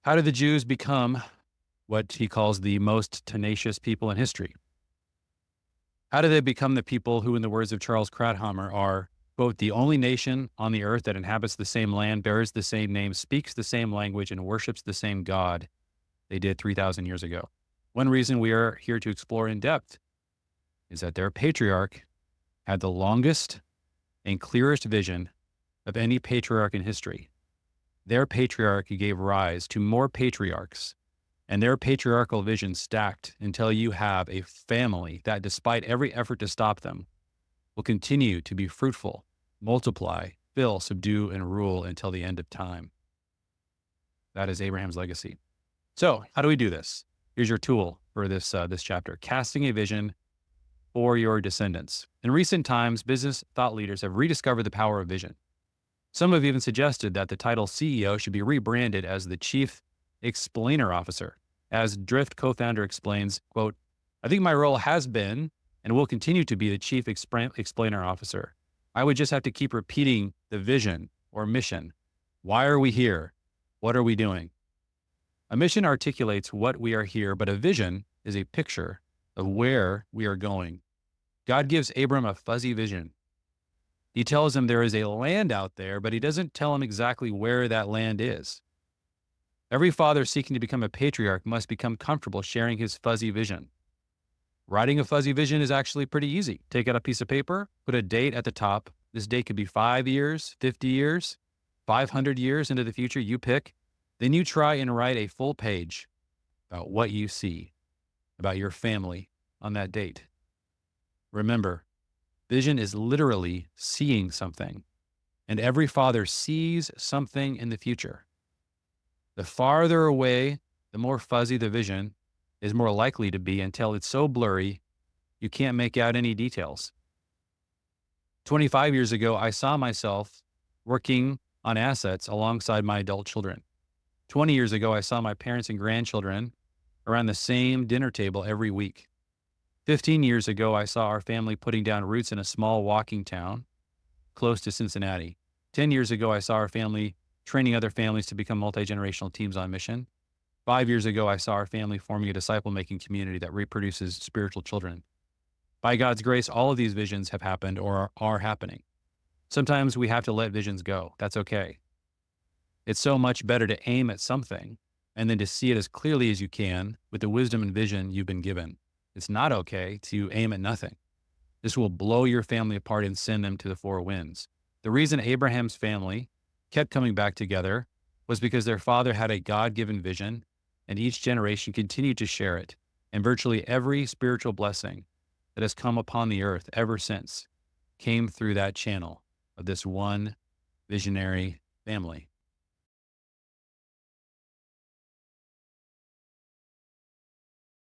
How did the Jews become what he calls the most tenacious people in history? How did they become the people who, in the words of Charles Krauthammer, are, quote, the only nation on the earth that inhabits the same land, bears the same name, speaks the same language, and worships the same God they did 3,000 years ago? One reason we are here to explore in depth is that their patriarch had the longest and clearest vision of any patriarch in history. Their patriarch gave rise to more patriarchs, and their patriarchal vision stacked until you have a family that, despite every effort to stop them, will continue to be fruitful, multiply, fill, subdue, and rule until the end of time. That is Abraham's legacy. So, how do we do this? Here's your tool for this chapter: casting a vision for your descendants. In recent times, business thought leaders have rediscovered the power of vision. Some have even suggested that the title CEO should be rebranded as the Chief Explainer Officer. As Drift co-founder explains, quote, I think my role has been and will continue to be the Chief Explainer Officer. I would just have to keep repeating the vision or mission. Why are we here? What are we doing? A mission articulates what we are here, but a vision is a picture of where we are going. God gives Abram a fuzzy vision. He tells him there is a land out there, but he doesn't tell him exactly where that land is. Every father seeking to become a patriarch must become comfortable sharing his fuzzy vision. Writing a fuzzy vision is actually pretty easy. Take out a piece of paper, put a date at the top. This date could be 5 years, 50 years, 500 years into the future, you pick. Then you try and write a full page about what you see, about your family on that date. Remember, vision is literally seeing something, and every father sees something in the future. The farther away, the more fuzzy the vision is more likely to be until it's so blurry you can't make out any details. 25 years ago, I saw myself working on assets alongside my adult children. 20 years ago, I saw my parents and grandchildren around the same dinner table every week. 15 years ago, I saw our family putting down roots in a small walking town close to Cincinnati. 10 years ago, I saw our family training other families to become multi-generational teams on mission. 5 years ago, I saw our family forming a disciple-making community that reproduces spiritual children. By God's grace, all of these visions have happened or are happening. Sometimes we have to let visions go. That's okay. It's so much better to aim at something and then to see it as clearly as you can with the wisdom and vision you've been given. It's not okay to aim at nothing. This will blow your family apart and send them to the four winds. The reason Abraham's family kept coming back together was because their father had a God-given vision, and each generation continued to share it. And virtually every spiritual blessing that has come upon the earth ever since came through that channel of this one visionary family.